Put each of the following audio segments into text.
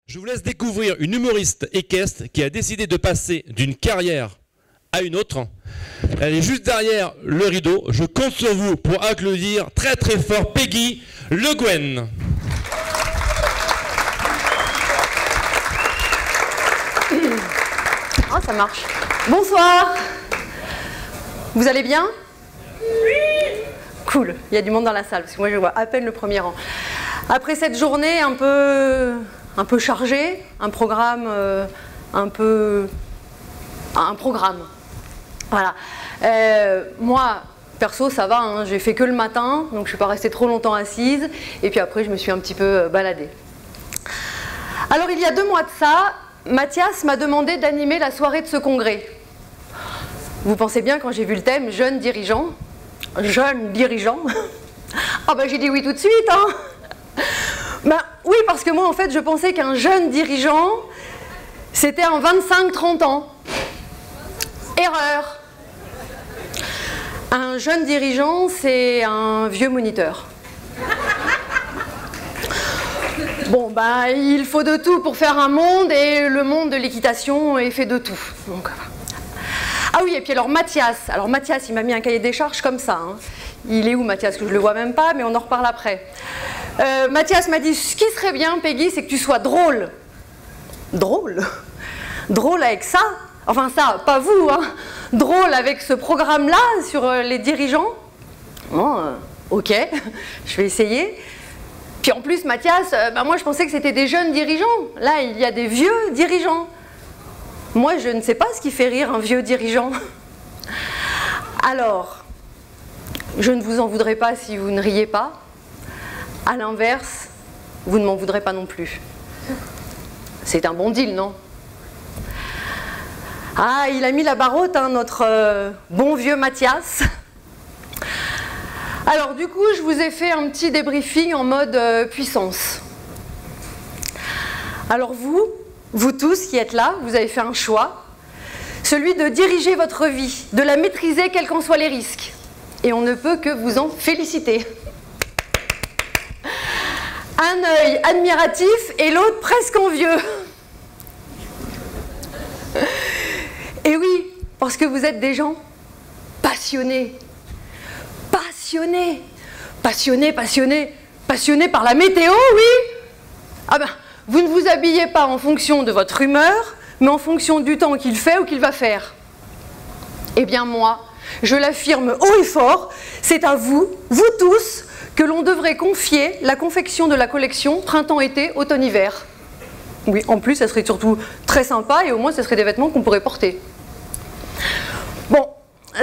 Je vous laisse découvrir une humoriste équestre qui a décidé de passer d'une carrière à une autre. Elle est juste derrière le rideau. Je compte sur vous pour applaudir très très fort Peggy Le Guen. Oh, ça marche. Bonsoir. Vous allez bien? Oui. Cool, il y a du monde dans la salle, parce que moi je vois à peine le premier rang. Après cette journée un peu chargée, un programme un programme. Voilà. Moi, perso, ça va, hein, j'ai fait que le matin, donc je ne suis pas restée trop longtemps assise, et puis après je me suis un petit peu baladée. Alors il y a 2 mois de ça, Mathias m'a demandé d'animer la soirée de ce congrès. Vous pensez bien quand j'ai vu le thème jeune dirigeant, ah ben j'ai dit oui tout de suite, hein. Ben oui, parce que moi en fait je pensais qu'un jeune dirigeant c'était en 25-30 ans. Erreur. Un jeune dirigeant c'est un vieux moniteur. Bon, ben, il faut de tout pour faire un monde, et le monde de l'équitation est fait de tout. Donc, ah oui, et puis alors Mathias, il m'a mis un cahier des charges comme ça. Hein. Il est où Mathias? Que je le vois même pas, mais on en reparle après. Mathias m'a dit, ce qui serait bien, Peggy, c'est que tu sois drôle. Drôle? Drôle avec ça? Enfin ça, pas vous, hein. Drôle avec ce programme-là sur les dirigeants? Bon, ok, je vais essayer. Puis en plus, Mathias, moi je pensais que c'était des jeunes dirigeants. Là, il y a des vieux dirigeants. Moi, je ne sais pas ce qui fait rire un vieux dirigeant. Alors, je ne vous en voudrais pas si vous ne riez pas. À l'inverse, vous ne m'en voudrez pas non plus. C'est un bon deal, non? Ah, il a mis la barre haute, hein, notre bon vieux Mathias. Alors du coup, je vous ai fait un petit débriefing en mode puissance. Alors vous tous qui êtes là, vous avez fait un choix, celui de diriger votre vie, de la maîtriser quels qu'en soient les risques. Et on ne peut que vous en féliciter. Un œil admiratif et l'autre presque envieux. Et oui, parce que vous êtes des gens passionnés. Passionné par la météo, oui. Ah ben, vous ne vous habillez pas en fonction de votre humeur, mais en fonction du temps qu'il fait ou qu'il va faire. Eh bien moi, je l'affirme haut et fort, c'est à vous, vous tous, que l'on devrait confier la confection de la collection printemps-été, automne-hiver. Oui, en plus, ça serait surtout très sympa et au moins, ce serait des vêtements qu'on pourrait porter. Bon.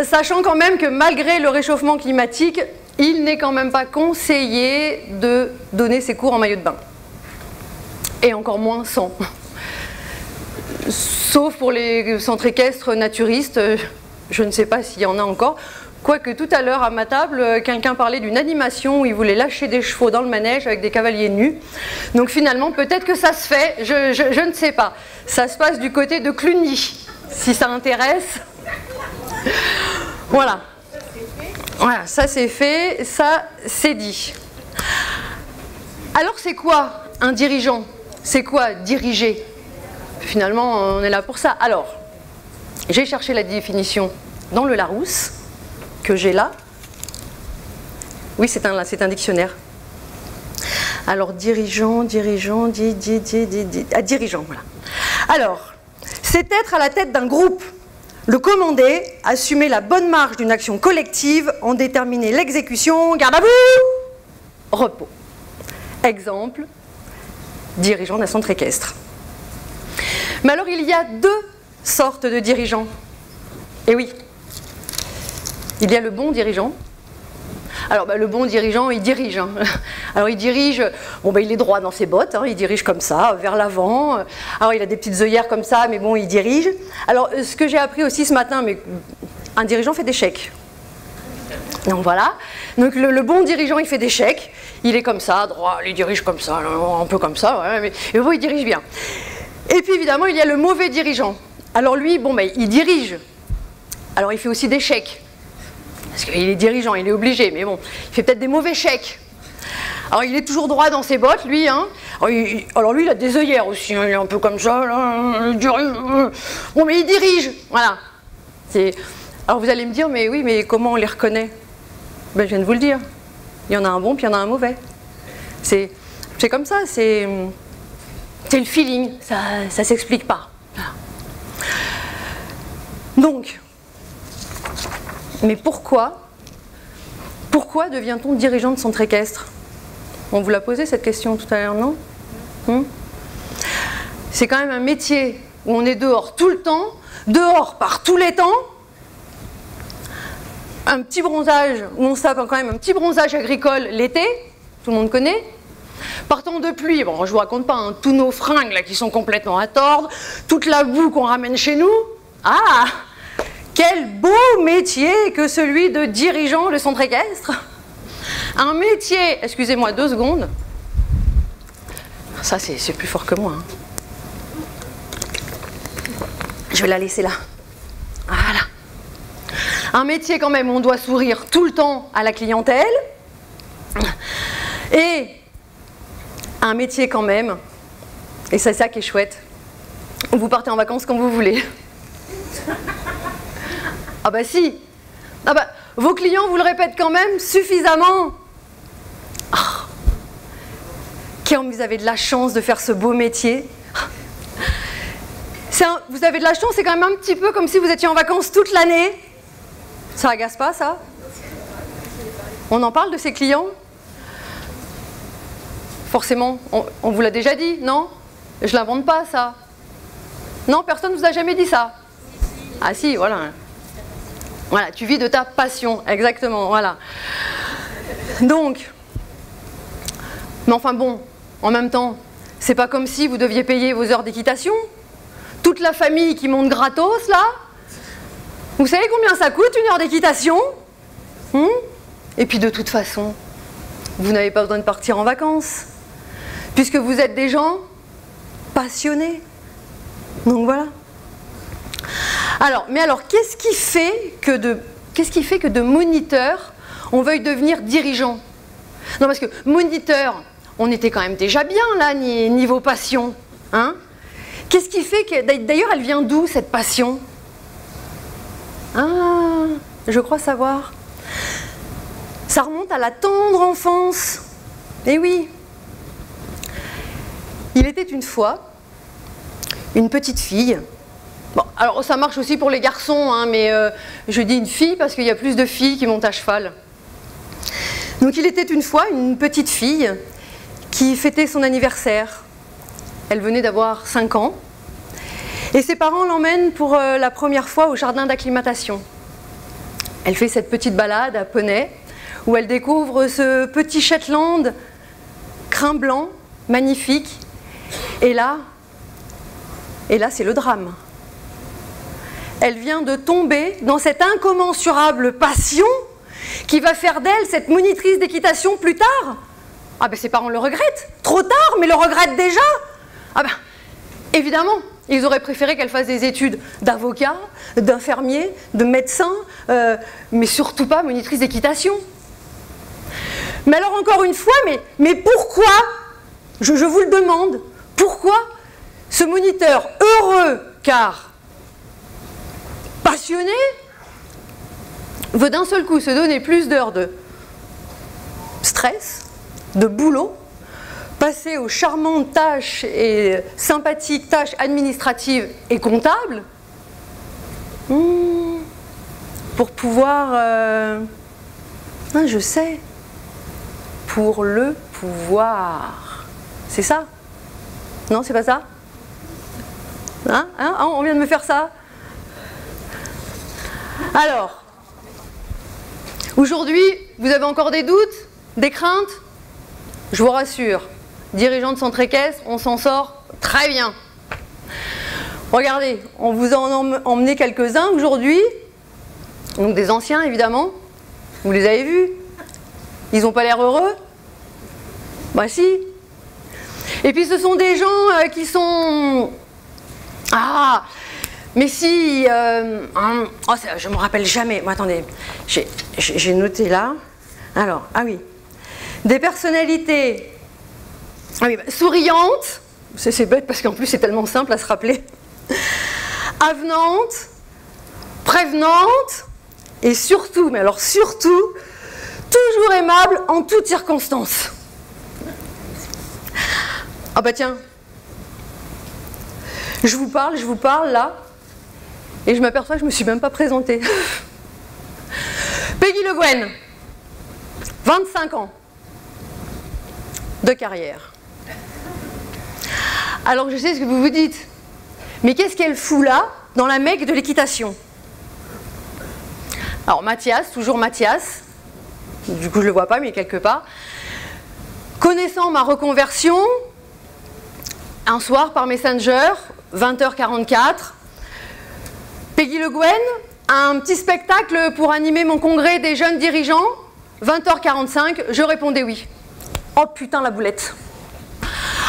Sachant quand même que malgré le réchauffement climatique, il n'est quand même pas conseillé de donner ses cours en maillot de bain. Et encore moins sans. Sauf pour les centres équestres naturistes, je ne sais pas s'il y en a encore. Quoique tout à l'heure à ma table, quelqu'un parlait d'une animation où il voulait lâcher des chevaux dans le manège avec des cavaliers nus. Donc finalement, peut-être que ça se fait, je ne sais pas. Ça se passe du côté de Cluny, si ça intéresse. Voilà. Voilà, ça c'est fait, ça c'est dit. Alors c'est quoi un dirigeant? C'est quoi diriger? Finalement, on est là pour ça. Alors, j'ai cherché la définition dans le Larousse, que j'ai là. Oui, c'est un dictionnaire. Alors, dirigeant, dirigeant, voilà. Alors, c'est être à la tête d'un groupe. Le commander, assumer la bonne marche d'une action collective, en déterminer l'exécution, garde à vous, repos. Exemple, dirigeant d'un centre équestre. Mais alors il y a 2 sortes de dirigeants. Et oui, il y a le bon dirigeant. Alors le bon dirigeant, il dirige. Hein. Alors il dirige, bon il est droit dans ses bottes, hein, il dirige comme ça, vers l'avant. Alors il a des petites œillères comme ça, mais bon il dirige. Alors ce que j'ai appris aussi ce matin, mais un dirigeant fait des chèques. Donc voilà, donc le bon dirigeant il fait des chèques, il est comme ça, droit, il dirige comme ça, un peu comme ça, ouais, mais bon il dirige bien. Et puis évidemment il y a le mauvais dirigeant. Alors lui, il dirige, alors il fait aussi des chèques. Parce qu'il est dirigeant, il est obligé, mais bon, il fait peut-être des mauvais chèques. Alors il est toujours droit dans ses bottes, lui. Hein. Alors lui, il a des œillères aussi. Hein. Il est un peu comme ça. Là, il dirige. Bon, mais il dirige. Voilà. Alors vous allez me dire, mais oui, mais comment on les reconnaît? Ben, je viens de vous le dire. Il y en a un bon, puis il y en a un mauvais. C'est comme ça. C'est le feeling. Ça s'explique pas. Voilà. Donc, mais pourquoi devient-on dirigeant de centre équestre? On vous l'a posé cette question tout à l'heure, non? C'est quand même un métier où on est dehors tout le temps, dehors par tous les temps. Un petit bronzage, où on se tape quand même un petit bronzage agricole l'été, tout le monde connaît. Par temps de pluie, bon, je vous raconte pas, hein, tous nos fringues là qui sont complètement à tordre, toute la boue qu'on ramène chez nous. Ah, quel beau métier que celui de dirigeant de centre équestre. Un métier, excusez-moi 2 secondes. Ça c'est plus fort que moi. Hein. Je vais la laisser là. Voilà. Un métier quand même où on doit sourire tout le temps à la clientèle. Et un métier quand même, et c'est ça qui est chouette, où vous partez en vacances quand vous voulez. Ah bah si. Ah bah, vos clients vous le répètent quand même suffisamment. Oh. Vous avez de la chance de faire ce beau métier. Vous avez de la chance, c'est quand même un petit peu comme si vous étiez en vacances toute l'année. Ça agace pas, ça? On en parle de ces clients? Forcément, on vous l'a déjà dit, non? Je l'invente pas, ça. Non, personne ne vous a jamais dit ça? Ah si, voilà. Voilà, tu vis de ta passion, exactement, voilà. Donc, mais enfin bon, en même temps, c'est pas comme si vous deviez payer vos heures d'équitation. Toute la famille qui monte gratos, là. Vous savez combien ça coûte une heure d'équitation? Et puis de toute façon, vous n'avez pas besoin de partir en vacances, puisque vous êtes des gens passionnés. Donc voilà. Alors, mais alors, qu'est-ce qui fait que de moniteur, on veuille devenir dirigeant? Non, parce que moniteur, on était quand même déjà bien là, niveau passion. Hein? Qu'est-ce qui fait que... D'ailleurs, elle vient d'où, cette passion? Ah, je crois savoir. Ça remonte à la tendre enfance. Eh oui. Il était une fois une petite fille. Bon, alors ça marche aussi pour les garçons, hein, mais je dis une fille parce qu'il y a plus de filles qui montent à cheval. Donc il était une fois une petite fille qui fêtait son anniversaire. Elle venait d'avoir 5 ans. Et ses parents l'emmènent pour la première fois au jardin d'acclimatation. Elle fait cette petite balade à poney, où elle découvre ce petit Shetland, crin blanc, magnifique. Et là c'est le drame. Elle vient de tomber dans cette incommensurable passion qui va faire d'elle cette monitrice d'équitation plus tard. Ah ben ses parents le regrettent, trop tard, mais le regrettent déjà. Ah ben, évidemment, ils auraient préféré qu'elle fasse des études d'avocat, d'infirmier, de médecin, mais surtout pas monitrice d'équitation. Mais alors encore une fois, mais pourquoi, je vous le demande, pourquoi ce moniteur heureux car passionné veut d'un seul coup se donner plus d'heures de stress, de boulot, passer aux charmantes tâches et sympathiques tâches administratives et comptables pour pouvoir... je sais, pour le pouvoir. C'est ça? Non, c'est pas ça? On vient de me faire ça? Alors, aujourd'hui, vous avez encore des doutes, des craintes? Je vous rassure, dirigeant de centre équestre, on s'en sort très bien. Regardez, on vous en a emmené quelques-uns aujourd'hui, donc des anciens évidemment, vous les avez vus? Ils n'ont pas l'air heureux? Bah si. Et puis ce sont des gens qui sont... Ah, mais si... je me rappelle jamais. Bon, attendez, j'ai noté là. Alors, ah oui. des personnalités souriantes, c'est bête parce qu'en plus c'est tellement simple à se rappeler, avenantes, prévenantes, et surtout, mais alors surtout, toujours aimables en toutes circonstances. Ah bah tiens, je vous parle là, et je m'aperçois que je ne me suis même pas présentée. Peggy Le Guen, 25 ans de carrière. Alors je sais ce que vous vous dites, mais qu'est-ce qu'elle fout là, dans la Mecque de l'équitation? Alors Mathias, toujours Mathias, du coup je ne le vois pas, mais quelque part. Connaissant ma reconversion, un soir par Messenger, 20h44, Peggy Le Guen, un petit spectacle pour animer mon congrès des jeunes dirigeants, 20h45, je répondais oui. Oh putain la boulette.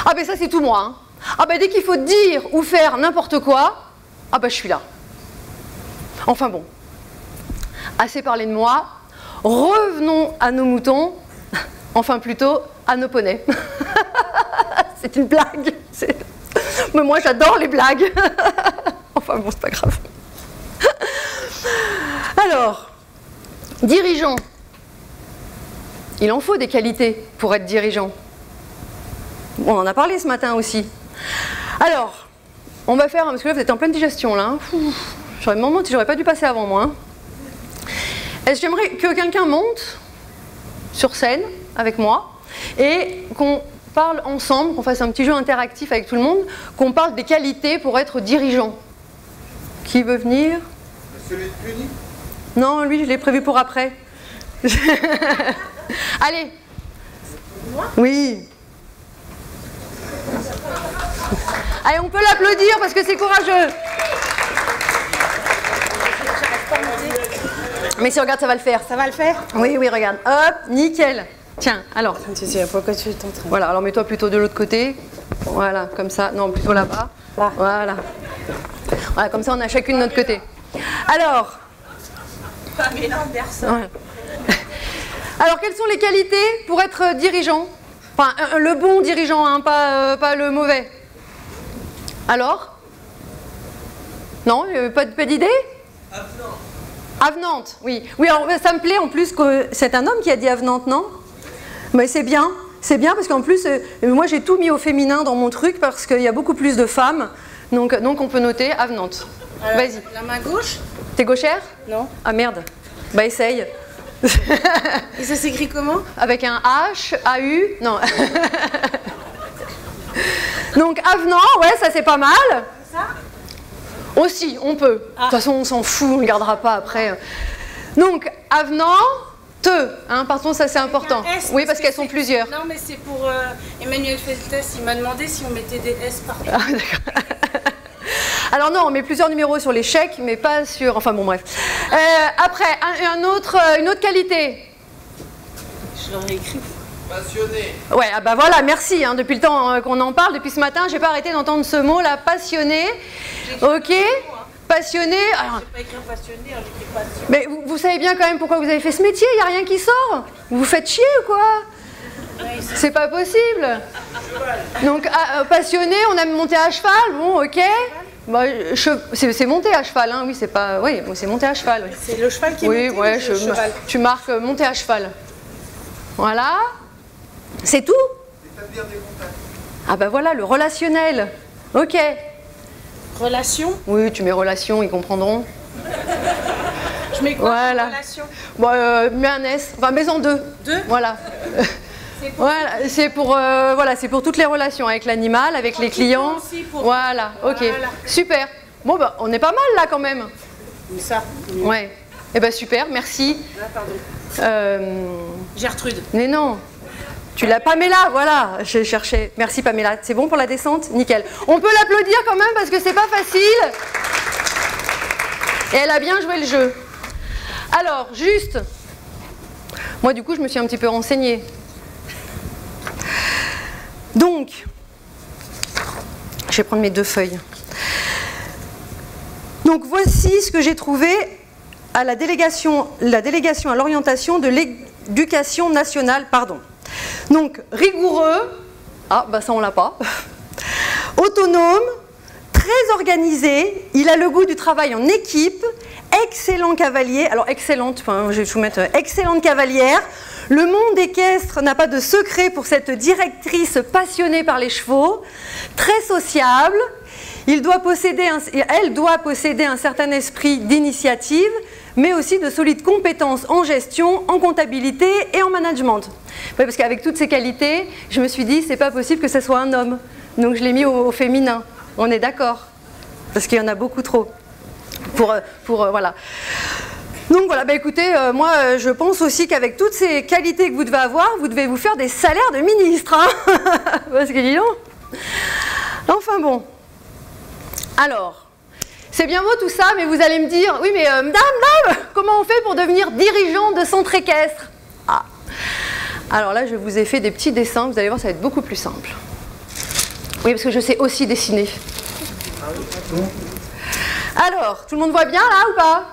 Ah ben ça c'est tout moi. Hein. Ah ben dès qu'il faut dire ou faire n'importe quoi, ah ben je suis là. Enfin bon, assez parlé de moi, revenons à nos moutons, enfin plutôt à nos poneys. C'est une blague. Mais moi j'adore les blagues. Enfin bon, c'est pas grave. Alors, dirigeant. Il en faut des qualités pour être dirigeant. On en a parlé ce matin aussi. Alors, on va faire, parce que là vous êtes en pleine digestion là. J'aurais moment, j'aurais pas dû passer avant moi. Est-ce que j'aimerais que quelqu'un monte sur scène avec moi et qu'on parle ensemble, qu'on fasse un petit jeu interactif avec tout le monde, qu'on parle des qualités pour être dirigeant. Qui veut venir? Monsieur Létuni? Non, lui je l'ai prévu pour après. Allez. Moi? Oui. Allez, on peut l'applaudir parce que c'est courageux. Mais si regarde, ça va le faire. Ça va le faire? Oui, oui, regarde. Hop, nickel. Tiens, alors. Pourquoi tu es en train? Voilà, alors mets-toi plutôt de l'autre côté. Voilà, comme ça. Non, plutôt là-bas. Là. Voilà. Voilà, comme ça on a chacune de notre côté. Alors. Pamela Anderson. Voilà. Alors, quelles sont les qualités pour être dirigeant? Enfin, le bon dirigeant, hein, pas le mauvais. Alors? Non, pas d'idée? Avenante. Avenante, oui. Oui, alors ça me plaît en plus que c'est un homme qui a dit avenante, non? Mais c'est bien parce qu'en plus, moi j'ai tout mis au féminin dans mon truc parce qu'il y a beaucoup plus de femmes, donc on peut noter avenante. Vas-y. La main gauche? T'es gauchère? Non. Ah merde. Bah essaye. Et ça s'écrit comment? Avec un H, A-U, non. Donc avenant, ouais, ça c'est pas mal. Ça? Aussi, on peut. De toute façon, on s'en fout, on ne regardera pas après. Donc, avenant, hein, pardon, ça c'est important. S, oui, parce qu'elles sont plusieurs. Non, mais c'est pour Emmanuel Feltes, il m'a demandé si on mettait des S partout. Ah, d'accord. Alors non, on met plusieurs numéros sur les chèques, mais pas sur... Enfin bon, bref. Après, une autre qualité. Je l'aurais écrit. Passionné. Ouais, ah bah voilà, merci. Hein, depuis le temps qu'on en parle, depuis ce matin, j'ai pas arrêté d'entendre ce mot-là, passionné. Ok, passionné. Alors, Je vais pas écrire passionné, j'écris passionné. mais vous savez bien quand même pourquoi vous avez fait ce métier, il n'y a rien qui sort. Vous vous faites chier ou quoi? C'est pas possible. Donc, passionné, on aime monter à cheval, bon, ok. Bah, c'est monter à cheval, hein, oui, c'est pas... Oui, c'est monter à cheval. Oui. C'est le cheval qui est Oui, monté, ouais, ou c'est le cheval? tu marques monter à cheval. Voilà. C'est tout? Établir des contacts. Ah bah voilà, le relationnel. Ok. Relation? Oui, tu mets relation, ils comprendront. Je mets quoi? Voilà. Relation? Bon, mets un S, enfin mets en deux. Deux? Voilà. C'est pour... Voilà, c'est pour toutes les relations avec l'animal, avec les clients. Aussi pour... Voilà, ok. Voilà. Super. Bon bah on est pas mal là quand même. Ça. Ouais. Eh ben super, merci. Ah, pardon. Gertrude. Mais non. Tu l'as Pamela, voilà, j'ai cherché. Merci Pamela. C'est bon pour la descente? Nickel. On peut l'applaudir quand même parce que c'est pas facile. Et elle a bien joué le jeu. Alors, juste. Moi, du coup, je me suis un petit peu renseignée. Donc, je vais prendre mes deux feuilles. Donc, voici ce que j'ai trouvé à la délégation à l'orientation de l'éducation nationale, pardon. Donc, rigoureux, ah, bah ça on l'a pas. Autonome, très organisé, il a le goût du travail en équipe, excellent cavalier, alors excellente, enfin, je vais vous mettre excellente cavalière. Le monde équestre n'a pas de secret pour cette directrice passionnée par les chevaux, très sociable. Elle doit posséder un certain esprit d'initiative, mais aussi de solides compétences en gestion, en comptabilité et en management. Oui, parce qu'avec toutes ces qualités, je me suis dit, c'est pas possible que ce soit un homme. Donc je l'ai mis au féminin. On est d'accord? Parce qu'il y en a beaucoup trop. Voilà. Donc voilà, bah écoutez, moi je pense aussi qu'avec toutes ces qualités que vous devez avoir, vous devez vous faire des salaires de ministre. Hein. Parce que dis donc. Enfin bon. Alors, c'est bien beau tout ça, mais vous allez me dire, oui mais madame, comment on fait pour devenir dirigeant de centre équestre? Ah. Alors là, je vous ai fait des petits dessins, vous allez voir, ça va être beaucoup plus simple. Oui, parce que je sais aussi dessiner. Alors, tout le monde voit bien là ou pas?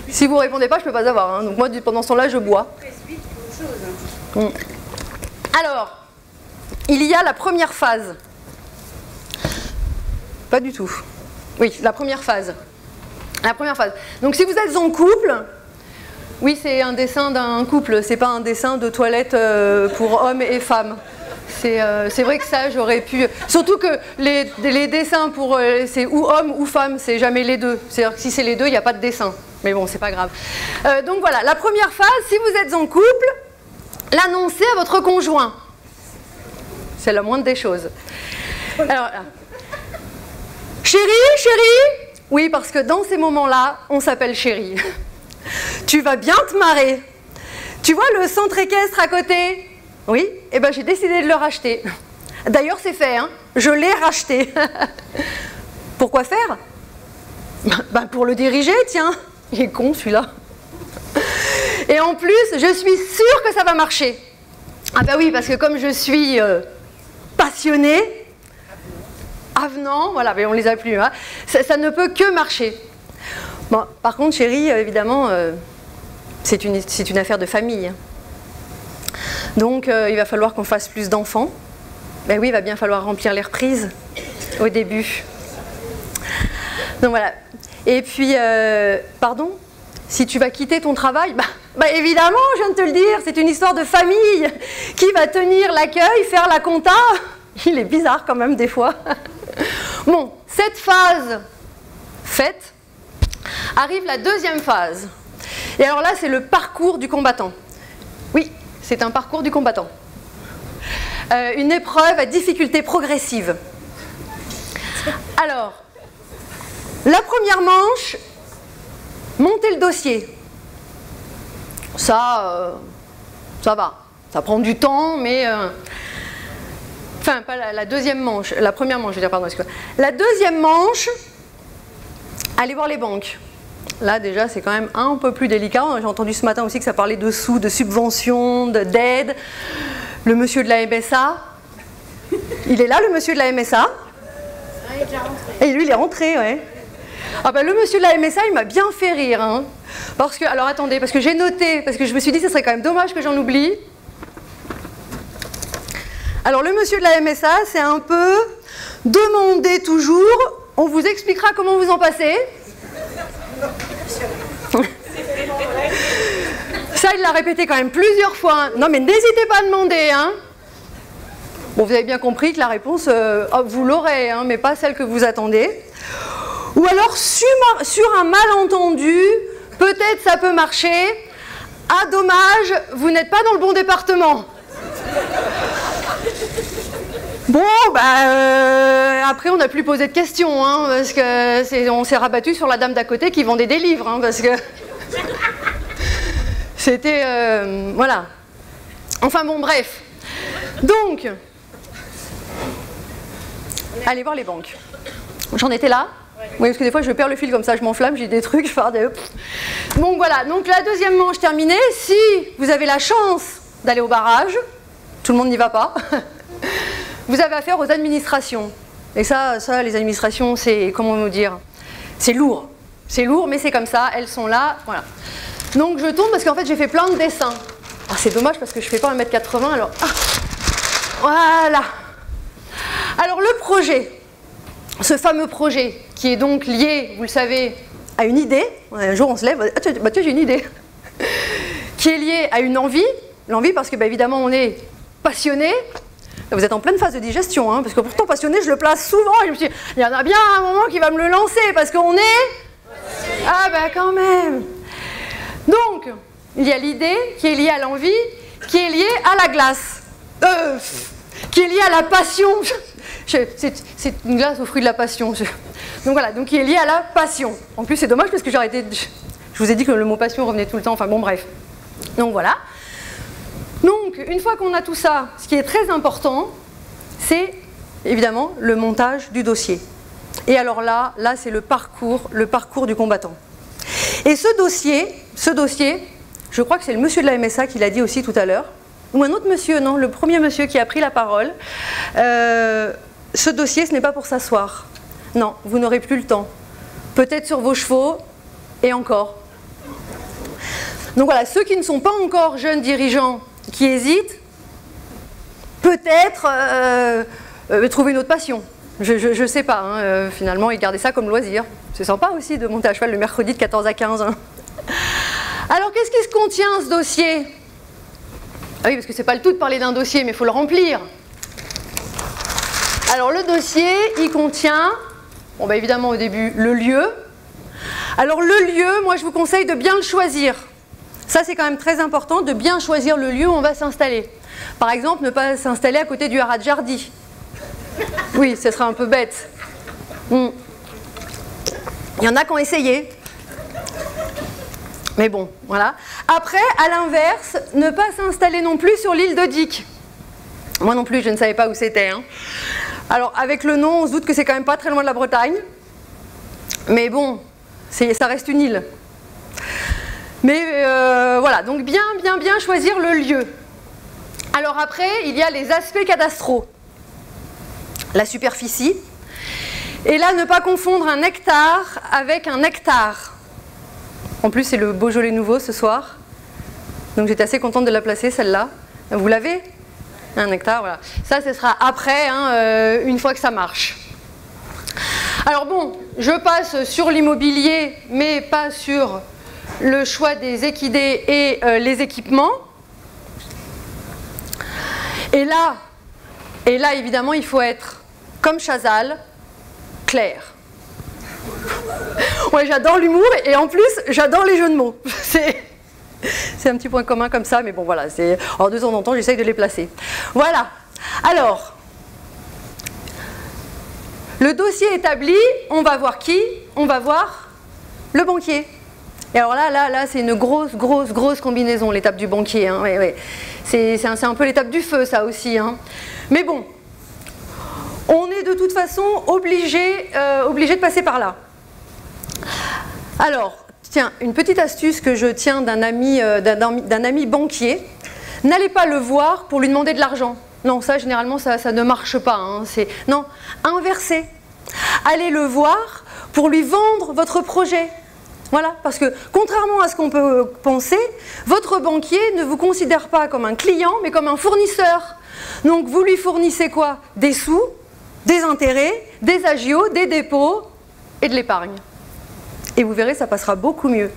Si vous répondez pas, je peux pas avoir. Hein. Donc moi, pendant ce temps-là, je bois. Alors, il y a la première phase. Pas du tout. Oui, la première phase. La première phase. Donc si vous êtes en couple, oui, c'est un dessin d'un couple, c'est pas un dessin de toilette pour hommes et femmes. C'est vrai que ça, j'aurais pu... Surtout que les dessins pour... c'est ou homme ou femme, c'est jamais les deux. C'est-à-dire que si c'est les deux, il n'y a pas de dessin. Mais bon, c'est pas grave. Donc voilà, la première phase, si vous êtes en couple, l'annoncer à votre conjoint. C'est la moindre des choses. Alors, là. Chérie, chérie. Oui, parce que dans ces moments-là, on s'appelle chérie. Tu vas bien te marrer. Tu vois le centre équestre à côté? Oui, eh ben j'ai décidé de le racheter. D'ailleurs, c'est fait, hein. Je l'ai racheté. Pourquoi faire? Ben, pour le diriger, tiens. Il est con, celui-là. Et en plus, je suis sûre que ça va marcher. Ah ben oui, parce que comme je suis passionnée, avenant, voilà, mais on les a plus, hein, ça ne peut que marcher. Bon, par contre, chérie, évidemment, c'est une affaire de famille. Donc, il va falloir qu'on fasse plus d'enfants. Ben oui, il va bien falloir remplir les reprises au début. Donc voilà. Et puis, pardon, si tu vas quitter ton travail, bah évidemment, je viens de te le dire, c'est une histoire de famille. Qui va tenir l'accueil, faire la compta? Il est bizarre quand même des fois. Bon, cette phase faite, arrive la deuxième phase. Et alors là, c'est le parcours du combattant. Oui, c'est un parcours du combattant. Une épreuve à difficulté progressive. Alors, la première manche, monter le dossier. Ça va. Ça prend du temps, mais... Enfin, pas la deuxième manche, la première manche, je veux dire, pardon, excusez-moi. La deuxième manche, aller voir les banques. Là, déjà, c'est quand même un peu plus délicat. J'ai entendu ce matin aussi que ça parlait de sous, de subventions, d'aide. Le monsieur de la MSA, il est là, le monsieur de la MSA. Il est déjà rentré. Et lui, il est rentré, ouais. Ah ben, le monsieur de la MSA, il m'a bien fait rire. Hein. Parce que, alors attendez, parce que j'ai noté, parce que je me suis dit, ce serait quand même dommage que j'en oublie. Alors, le monsieur de la MSA, c'est un peu demander toujours, on vous expliquera comment vous en passez. Ça, il l'a répété quand même plusieurs fois. Non, mais n'hésitez pas à demander. Hein. Bon, vous avez bien compris que la réponse, vous l'aurez, hein, mais pas celle que vous attendez. Ou alors, sur un malentendu, peut-être ça peut marcher. Ah, dommage, vous n'êtes pas dans le bon département. Bon, après on n'a plus posé de questions, hein, parce que on s'est rabattu sur la dame d'à côté qui vendait des livres, hein, parce que c'était, voilà. Enfin bon, bref. Donc, allez voir les banques. J'en étais là. Oui, parce que des fois je perds le fil comme ça, je m'enflamme, j'ai des trucs, je pars des... Donc voilà, donc la deuxième manche terminée. Si vous avez la chance d'aller au barrage, tout le monde n'y va pas. Vous avez affaire aux administrations. Et ça les administrations, c'est, comment vous dire, c'est lourd. C'est lourd, mais c'est comme ça, elles sont là, voilà. Donc je tourne parce qu'en fait j'ai fait plein de dessins. Ah, c'est dommage parce que je ne fais pas 1m80 alors. Ah, voilà. Alors le projet, ce fameux projet qui est donc lié, vous le savez, à une idée. Un jour on se lève, ah tiens, j'ai une idée. Qui est lié à une envie. L'envie parce que évidemment on est passionné. Vous êtes en pleine phase de digestion, hein, parce que pourtant passionné, je le place souvent. Et je me suis dit, il y en a bien un moment qui va me le lancer, parce qu'on est... Ah ben quand même. Donc, il y a l'idée qui est liée à l'envie, qui est liée à la glace. Qui est liée à la passion. C'est une glace aux fruits de la passion. Donc voilà, donc qui est liée à la passion. En plus, c'est dommage parce que j'ai arrêté... Je vous ai dit que le mot passion revenait tout le temps. Enfin bon, bref. Donc voilà. Donc, une fois qu'on a tout ça, ce qui est très important, c'est évidemment le montage du dossier. Et alors là c'est le parcours du combattant. Et ce dossier, je crois que c'est le monsieur de la MSA qui l'a dit aussi tout à l'heure, ou un autre monsieur, non, le premier monsieur qui a pris la parole. Ce dossier, ce n'est pas pour s'asseoir. Non, vous n'aurez plus le temps. Peut-être sur vos chevaux, et encore. Donc voilà, ceux qui ne sont pas encore jeunes dirigeants, qui hésitent, peut-être trouver une autre passion. Je ne sais pas, hein, finalement, et garder ça comme loisir. C'est sympa aussi de monter à cheval le mercredi de 14 à 15. Hein. Alors, qu'est-ce qui se contient, ce dossier? Ah oui, parce que c'est pas le tout de parler d'un dossier, mais il faut le remplir. Alors, le dossier, il contient, bon, bah, évidemment, au début, le lieu. Alors, le lieu, moi, je vous conseille de bien le choisir. Ça, c'est quand même très important de bien choisir le lieu où on va s'installer. Par exemple, ne pas s'installer à côté du Haras de Jardy. Oui, ce serait un peu bête. Il y en a qui ont essayé. Mais bon, voilà. Après, à l'inverse, ne pas s'installer non plus sur l'île de Dick. Moi non plus, je ne savais pas où c'était. Hein. Alors, avec le nom, on se doute que c'est quand même pas très loin de la Bretagne. Mais bon, ça reste une île. Mais voilà, donc bien choisir le lieu. Alors après, il y a les aspects cadastraux. La superficie. Et là, ne pas confondre un hectare avec un hectare. En plus, c'est le Beaujolais nouveau ce soir. Donc j'étais assez contente de la placer, celle-là. Vous l'avez? Un hectare, voilà. Ça, ce sera après, hein, une fois que ça marche. Alors bon, je passe sur l'immobilier, mais pas sur le choix des équidés et les équipements. Et là, évidemment, il faut être, comme Chazal, clair. Ouais, j'adore l'humour et en plus, j'adore les jeux de mots. C'est un petit point commun comme ça, mais bon, voilà. Alors, de temps en temps, j'essaye de les placer. Voilà. Alors, le dossier établi, on va voir qui? On va voir le banquier. Et alors là, c'est une grosse combinaison, l'étape du banquier. Hein. Ouais. C'est un peu l'étape du feu, ça aussi. Hein. Mais bon, on est de toute façon obligé de passer par là. Alors, tiens, une petite astuce que je tiens d'un ami banquier. N'allez pas le voir pour lui demander de l'argent. Non, ça, généralement, ça ne marche pas. Hein. Non, inversez. Allez le voir pour lui vendre votre projet. Voilà, parce que contrairement à ce qu'on peut penser, votre banquier ne vous considère pas comme un client, mais comme un fournisseur. Donc vous lui fournissez quoi? Des sous, des intérêts, des agios, des dépôts et de l'épargne. Et vous verrez, ça passera beaucoup mieux.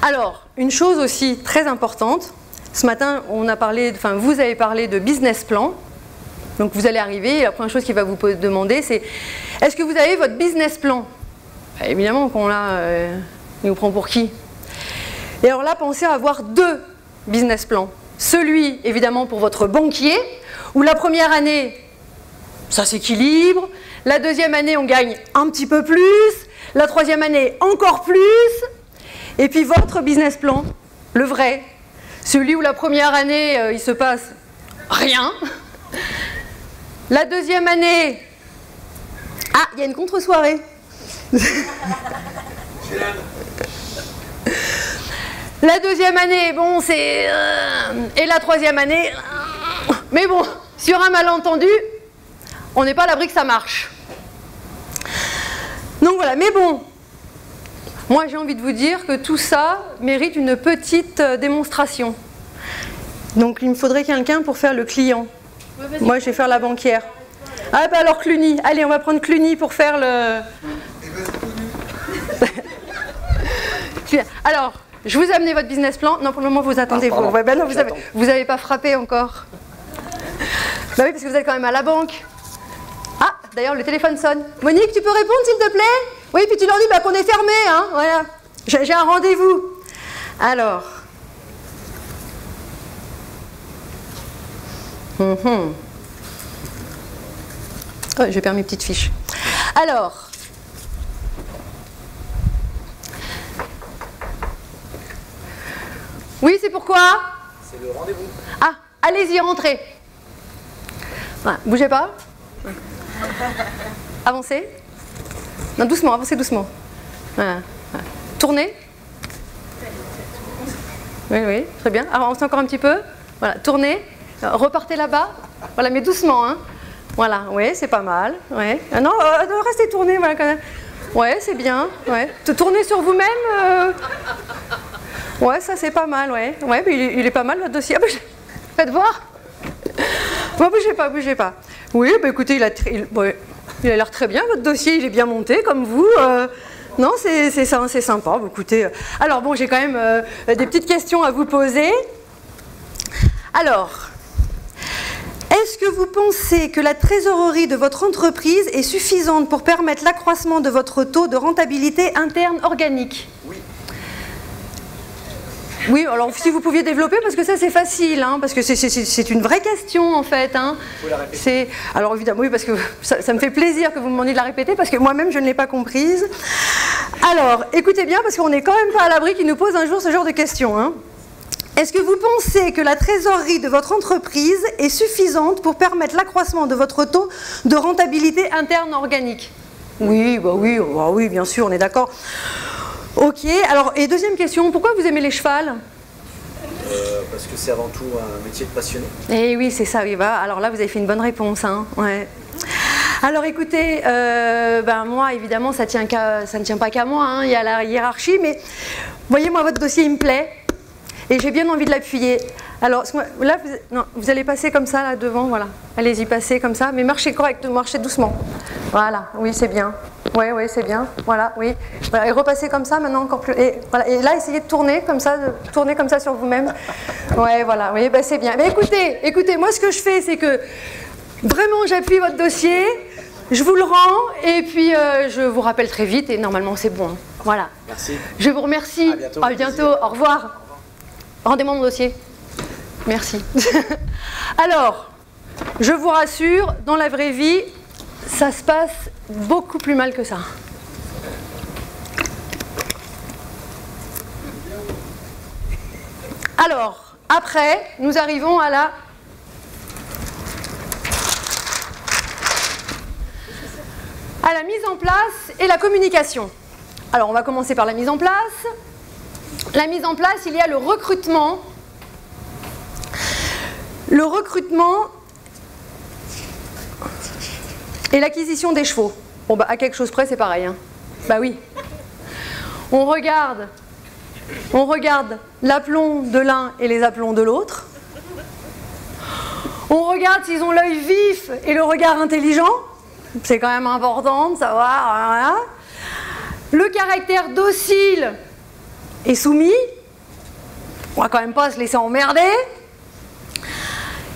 Alors, une chose aussi très importante, ce matin, vous avez parlé de business plan. Donc vous allez arriver, et la première chose qu'il va vous demander, c'est est-ce que vous avez votre business plan? Évidemment qu'on l'a, il vous prend pour qui? Et alors là, pensez à avoir 2 business plans. Celui, évidemment, pour votre banquier, où la première année, ça s'équilibre. La deuxième année, on gagne un petit peu plus. La troisième année, encore plus. Et puis votre business plan, le vrai, celui où la première année, il se passe rien. La deuxième année, ah, il y a une contre-soirée. La deuxième année, bon, c'est... et la troisième année... mais bon, sur un malentendu, on n'est pas à l'abri que ça marche. Donc voilà, mais bon, Moi, j'ai envie de vous dire que tout ça mérite une petite démonstration. Donc, il me faudrait quelqu'un pour faire le client. Moi, je vais faire la banquière. Ah, bah alors Cluny. Allez, on va prendre Cluny pour faire le... Alors, je vous ai amené votre business plan. Non, pour le moment, vous attendez. Vous. Ouais, ben non, vous avez pas frappé encore. Bah oui, parce que vous êtes quand même à la banque. Ah, d'ailleurs, le téléphone sonne. Monique, tu peux répondre, s'il te plaît? Oui, puis tu leur dis bah, qu'on est fermé, hein. Voilà. J'ai un rendez-vous. Alors. Oh, je vais perdre mes petites fiches. Alors. Oui, c'est pourquoi? C'est le rendez-vous. Ah, allez-y, rentrez. Voilà, bougez pas. Avancez. Non, doucement, avancez doucement. Voilà. Voilà. Tournez. Oui, oui, très bien. Avancez encore un petit peu. Voilà, tournez. Repartez là-bas. Voilà, mais doucement, hein. Voilà, oui, c'est pas mal. Ouais. Ah non, restez tournés, voilà, quand même. Ouais, c'est bien. Ouais. Tournez sur vous-même. Ouais, ça c'est pas mal, ouais. Ouais, mais il est pas mal votre dossier. Ah, bah, faites voir. Bon, bougez pas, bougez pas. Oui, bah écoutez, il a l'air très bien, votre dossier, il est bien monté, comme vous. Non, c'est sympa. Bah, écoutez, alors bon, j'ai quand même des petites questions à vous poser. Alors, est-ce que vous pensez que la trésorerie de votre entreprise est suffisante pour permettre l'accroissement de votre taux de rentabilité interne organique? Oui. Oui, alors si vous pouviez développer, parce que ça c'est facile, hein, parce que c'est une vraie question en fait. Hein. Faut la répéter. Alors évidemment, oui, parce que ça me fait plaisir que vous me demandiez de la répéter, parce que moi-même je ne l'ai pas comprise. Alors, écoutez bien, parce qu'on n'est quand même pas à l'abri qu'il nous pose un jour ce genre de questions. Hein. Est-ce que vous pensez que la trésorerie de votre entreprise est suffisante pour permettre l'accroissement de votre taux de rentabilité interne organique? Oui, bah oui, bien sûr, on est d'accord. Ok, alors, et deuxième question, pourquoi vous aimez les chevals? Parce que c'est avant tout un métier de passionné. Eh oui, c'est ça, oui, bah, alors là, vous avez fait une bonne réponse. Hein, ouais. Alors écoutez, moi, évidemment, ça ne tient pas qu'à moi, hein, il y a la hiérarchie, mais voyez, moi, votre dossier, il me plaît, et j'ai bien envie de l'appuyer. Alors, là, vous allez passer comme ça, là, devant, voilà. Allez-y, passez comme ça, mais marchez correctement, marchez doucement. Voilà, oui, c'est bien. Oui, c'est bien. Voilà, oui. Voilà, et repassez comme ça, maintenant encore plus. Et, voilà, et là, essayez de tourner comme ça sur vous-même. Ouais, voilà, oui, bah, c'est bien. Mais écoutez, moi, ce que je fais, c'est que vraiment, j'appuie votre dossier, je vous le rends, et puis je vous rappelle très vite, et normalement, c'est bon. Voilà. Merci. Je vous remercie. À bientôt. Au revoir. Rendez-moi mon dossier. Merci. Alors, je vous rassure, dans la vraie vie, ça se passe beaucoup plus mal que ça. Alors, après, nous arrivons à la mise en place et la communication. Alors, on va commencer par la mise en place. La mise en place, il y a le recrutement. Le recrutement et l'acquisition des chevaux. Bon, bah, à quelque chose près, c'est pareil. Hein. Bah oui. On regarde l'aplomb de l'un et les aplombs de l'autre. On regarde s'ils ont l'œil vif et le regard intelligent. C'est quand même important de savoir. Voilà. Le caractère docile et soumis. On va quand même pas se laisser emmerder.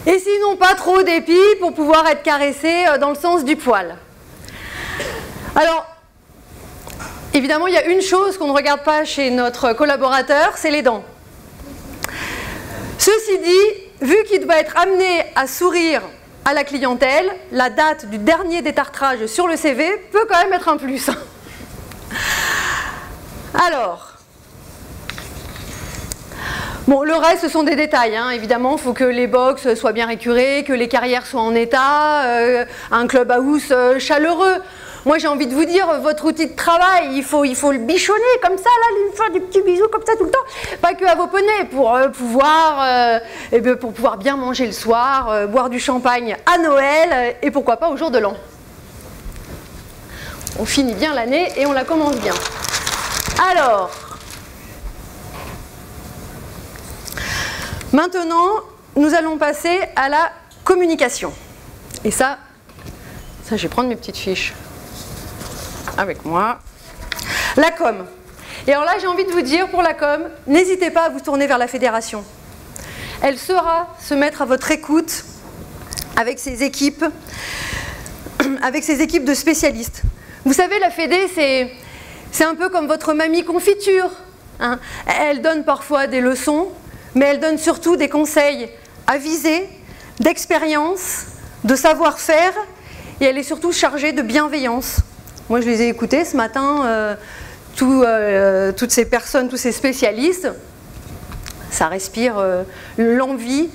Et sinon pas trop d'épis pour pouvoir être caressé dans le sens du poil. Alors, évidemment, il y a une chose qu'on ne regarde pas chez notre collaborateur, c'est les dents. Ceci dit, vu qu'il doit être amené à sourire à la clientèle, la date du dernier détartrage sur le CV peut quand même être un plus. Alors, bon, le reste, ce sont des détails. Hein. Évidemment, il faut que les box soient bien récurées, que les carrières soient en état, un clubhouse chaleureux. Moi, j'ai envie de vous dire, votre outil de travail, il faut le bichonner comme ça, là, lui faire des petits bisous comme ça tout le temps. Pas que à vos poneys, pour pouvoir bien manger le soir, boire du champagne à Noël, et pourquoi pas au jour de l'an. On finit bien l'année et on la commence bien. Alors, maintenant, nous allons passer à la communication. Et ça, je vais prendre mes petites fiches avec moi. La com. Et alors là, j'ai envie de vous dire, pour la com, n'hésitez pas à vous tourner vers la fédération. Elle saura se mettre à votre écoute avec ses équipes de spécialistes. Vous savez, la Fédé, c'est un peu comme votre mamie confiture, hein. Elle donne parfois des leçons, mais elle donne surtout des conseils avisés, d'expérience, de savoir-faire, et elle est surtout chargée de bienveillance. Moi, je les ai écoutés ce matin, toutes ces personnes, tous ces spécialistes, ça respire l'envie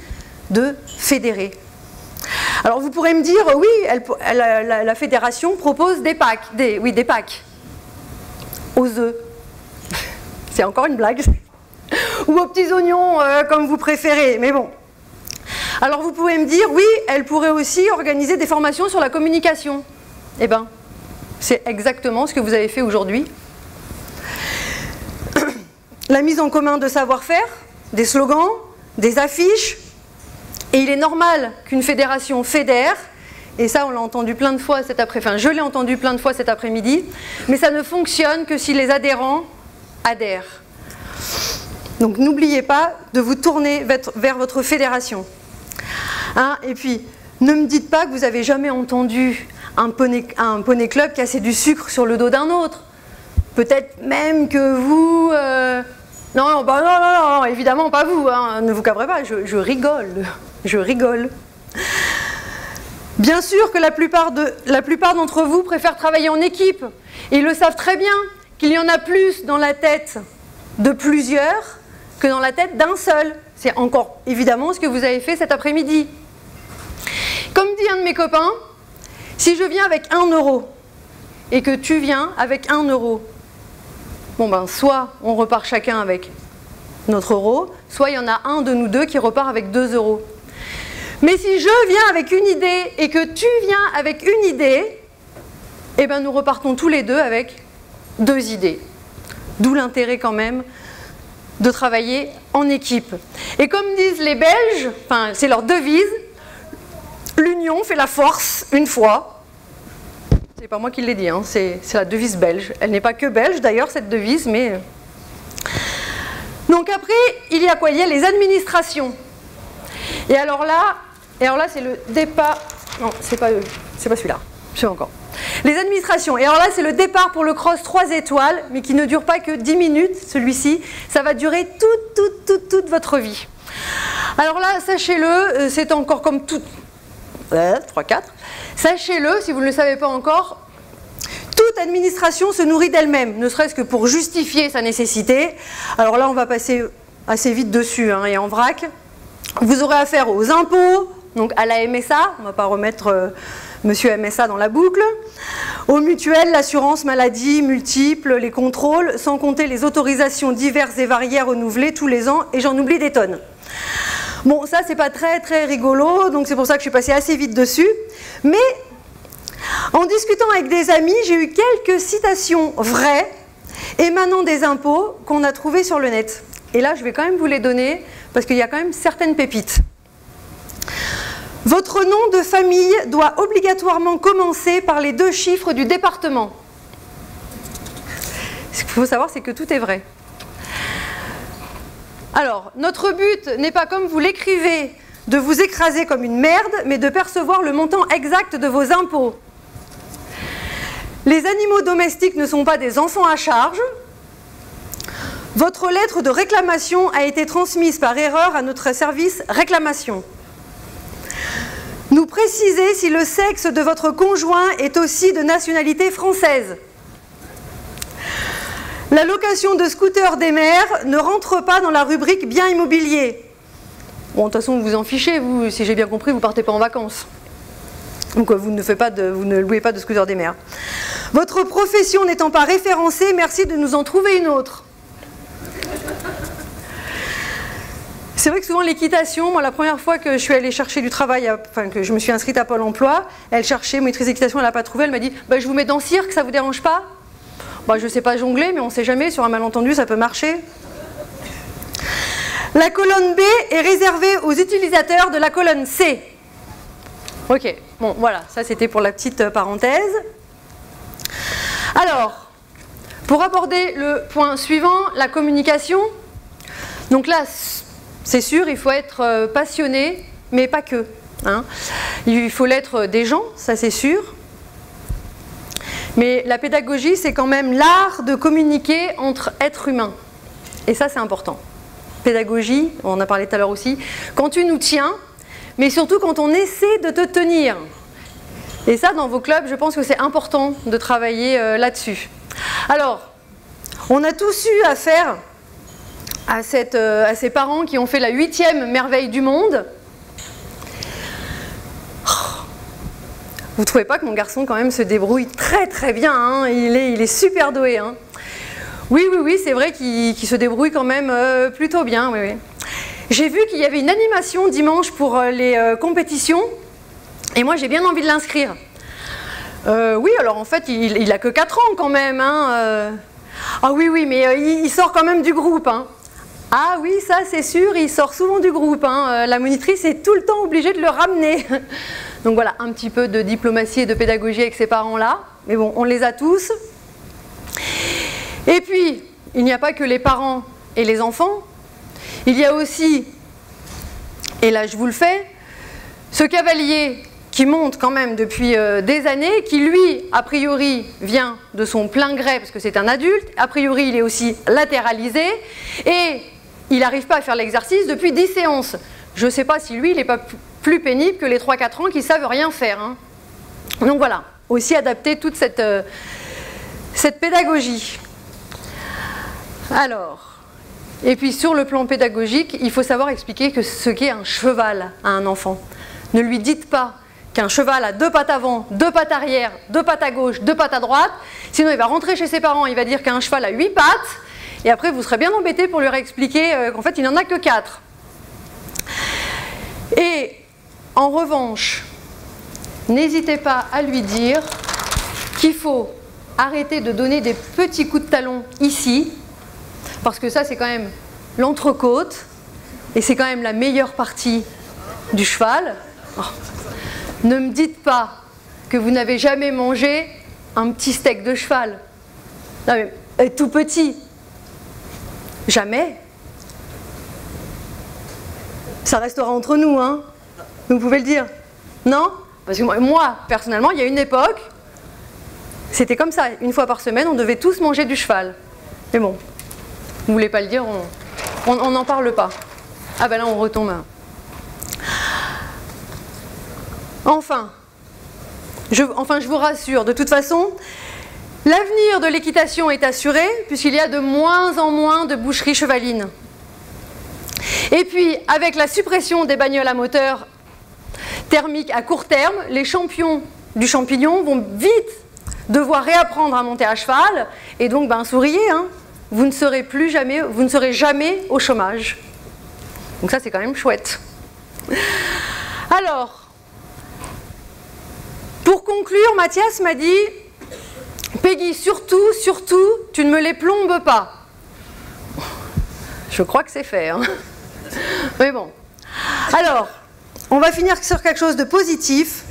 de fédérer. Alors vous pourrez me dire, oui, la fédération propose des packs, des packs aux œufs. C'est encore une blague. Ou aux petits oignons, comme vous préférez, mais bon. Alors vous pouvez me dire, oui, elle pourrait aussi organiser des formations sur la communication. Eh bien, c'est exactement ce que vous avez fait aujourd'hui. La mise en commun de savoir-faire, des slogans, des affiches. Et il est normal qu'une fédération fédère, et ça on l'a entendu plein de fois cet après-midi, enfin je l'ai entendu plein de fois cet après-midi, mais ça ne fonctionne que si les adhérents adhèrent. Donc n'oubliez pas de vous tourner vers votre fédération. Hein, et puis, ne me dites pas que vous n'avez jamais entendu un poney club casser du sucre sur le dos d'un autre. Peut-être même que vous... Non, évidemment pas vous, hein, ne vous cabrez pas, je rigole. Bien sûr que la plupart d'entre vous préfèrent travailler en équipe. Et ils le savent très bien qu'il y en a plus dans la tête de plusieurs que dans la tête d'un seul. C'est encore évidemment ce que vous avez fait cet après-midi. Comme dit un de mes copains, si je viens avec 1 euro et que tu viens avec 1 euro, bon ben soit on repart chacun avec notre euro, soit il y en a un de nous deux qui repart avec 2 euros. Mais si je viens avec une idée et que tu viens avec une idée, eh ben nous repartons tous les deux avec 2 idées. D'où l'intérêt quand même de travailler en équipe. Et comme disent les Belges, enfin c'est leur devise, l'union fait la force une fois. C'est pas moi qui l'ai dit, hein, c'est la devise belge. Elle n'est pas que belge d'ailleurs cette devise, mais... Donc après, il y a quoi? Il y a les administrations. Et alors là c'est le départ... Non, c'est pas celui-là, je sais encore. Les administrations. Et alors là, c'est le départ pour le cross 3 étoiles, mais qui ne dure pas que 10 minutes, celui-ci. Ça va durer toute votre vie. Alors là, sachez-le, c'est encore comme tout... 3, 4. Sachez-le, si vous ne le savez pas encore, toute administration se nourrit d'elle-même, ne serait-ce que pour justifier sa nécessité. Alors là, on va passer assez vite dessus, hein, et en vrac. Vous aurez affaire aux impôts, donc à la MSA, on ne va pas remettre monsieur MSA dans la boucle, aux mutuelles, l'assurance maladie multiple, les contrôles, sans compter les autorisations diverses et variées renouvelées tous les ans, et j'en oublie des tonnes. Bon, ça c'est pas très rigolo, donc c'est pour ça que je suis passée assez vite dessus, mais en discutant avec des amis, j'ai eu quelques citations vraies émanant des impôts qu'on a trouvées sur le net. Et là, je vais quand même vous les donner, parce qu'il y a quand même certaines pépites. Votre nom de famille doit obligatoirement commencer par les 2 chiffres du département. Ce qu'il faut savoir, c'est que tout est vrai. Alors, notre but n'est pas, comme vous l'écrivez, de vous écraser comme une merde, mais de percevoir le montant exact de vos impôts. Les animaux domestiques ne sont pas des enfants à charge. Votre lettre de réclamation a été transmise par erreur à notre service réclamation. Nous préciser si le sexe de votre conjoint est aussi de nationalité française. La location de scooters des maires ne rentre pas dans la rubrique biens immobiliers. Bon, de toute façon, vous vous en fichez, vous, si j'ai bien compris, vous ne partez pas en vacances. Donc vous ne louez pas de scooter des maires. Votre profession n'étant pas référencée, merci de nous en trouver une autre. C'est vrai que souvent l'équitation, moi la première fois que je suis allée chercher du travail, enfin que je me suis inscrite à Pôle emploi, elle cherchait maîtrise d'équitation, elle n'a pas trouvé, elle m'a dit bah, je vous mets dans cirque, ça vous dérange pas? Bah, je ne sais pas jongler, mais on ne sait jamais, sur un malentendu, ça peut marcher. La colonne B est réservée aux utilisateurs de la colonne C. Ok, bon, voilà, ça c'était pour la petite parenthèse. Alors, pour aborder le point suivant, la communication. Donc là, c'est sûr, il faut être passionné, mais pas que. Hein. Il faut l'être des gens, ça c'est sûr. Mais la pédagogie, c'est quand même l'art de communiquer entre êtres humains. Et ça, c'est important. Pédagogie, on en a parlé tout à l'heure aussi, quand tu nous tiens, mais surtout quand on essaie de te tenir. Et ça, dans vos clubs, je pense que c'est important de travailler là-dessus. Alors, on a tous eu affaire à ces parents qui ont fait la 8e merveille du monde. Vous ne trouvez pas que mon garçon quand même se débrouille très très bien, hein, il est super doué. Hein. Oui, c'est vrai qu'il se débrouille quand même plutôt bien. Oui. J'ai vu qu'il y avait une animation dimanche pour les compétitions, et moi j'ai bien envie de l'inscrire. Oui, alors en fait il a que 4 ans quand même. Hein, Ah oui, mais il sort quand même du groupe. Hein. Ah oui, ça c'est sûr, il sort souvent du groupe. Hein. La monitrice est tout le temps obligée de le ramener. Donc voilà, un petit peu de diplomatie et de pédagogie avec ces parents-là. Mais bon, on les a tous. Et puis, il n'y a pas que les parents et les enfants. Il y a aussi, et là je vous le fais, ce cavalier qui monte quand même depuis des années, qui lui, a priori, vient de son plein gré, parce que c'est un adulte. A priori, il est aussi latéralisé. Et il n'arrive pas à faire l'exercice depuis 10 séances. Je ne sais pas si lui, il n'est pas plus pénible que les 3-4 ans qui ne savent rien faire. Hein. Donc voilà, aussi adapter toute cette pédagogie. Alors, et puis sur le plan pédagogique, il faut savoir expliquer ce qu'est un cheval à un enfant. Ne lui dites pas qu'un cheval a 2 pattes avant, 2 pattes arrière, 2 pattes à gauche, 2 pattes à droite. Sinon, il va rentrer chez ses parents, il va dire qu'un cheval a 8 pattes. Et après, vous serez bien embêté pour lui réexpliquer qu'en fait, il n'en a que 4. Et en revanche, n'hésitez pas à lui dire qu'il faut arrêter de donner des petits coups de talon ici, parce que ça c'est quand même l'entrecôte, et c'est quand même la meilleure partie du cheval. Oh. Ne me dites pas que vous n'avez jamais mangé un petit steak de cheval. Non, mais, tout petit. Jamais. Ça restera entre nous, hein. Vous pouvez le dire. Non? Parce que moi, personnellement, il y a une époque, c'était comme ça. Une fois par semaine, on devait tous manger du cheval. Mais bon, vous ne voulez pas le dire, on n'en parle pas. Ah ben là, on retombe. Enfin, je vous rassure, de toute façon, l'avenir de l'équitation est assuré, puisqu'il y a de moins en moins de boucheries chevalines. Et puis, avec la suppression des bagnoles à moteur thermique à court terme, les champions du champignon vont vite devoir réapprendre à monter à cheval, et donc, souriez, hein, vous ne serez jamais au chômage. Donc ça, c'est quand même chouette. Alors, pour conclure, Mathias m'a dit, Peggy, surtout, tu ne me les plombes pas. Je crois que c'est fait, hein. Mais bon. Alors, on va finir sur quelque chose de positif.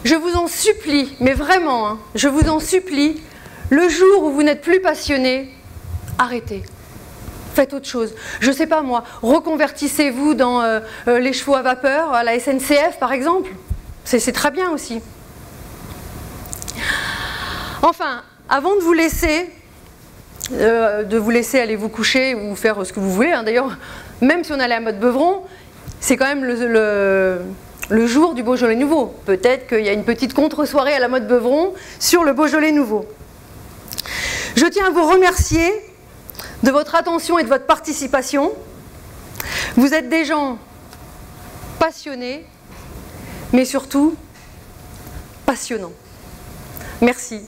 Je vous en supplie, mais vraiment, hein, je vous en supplie, le jour où vous n'êtes plus passionné, arrêtez. Faites autre chose. Je ne sais pas moi, reconvertissez-vous dans les chevaux à vapeur, à la SNCF par exemple. C'est très bien aussi. Enfin, avant de vous laisser aller vous coucher ou faire ce que vous voulez, hein, d'ailleurs, même si on allait à mode Beuvron, c'est quand même le jour du Beaujolais nouveau. Peut-être qu'il y a une petite contre-soirée à la mode Beuvron sur le Beaujolais nouveau. Je tiens à vous remercier de votre attention et de votre participation. Vous êtes des gens passionnés, mais surtout passionnants. Merci.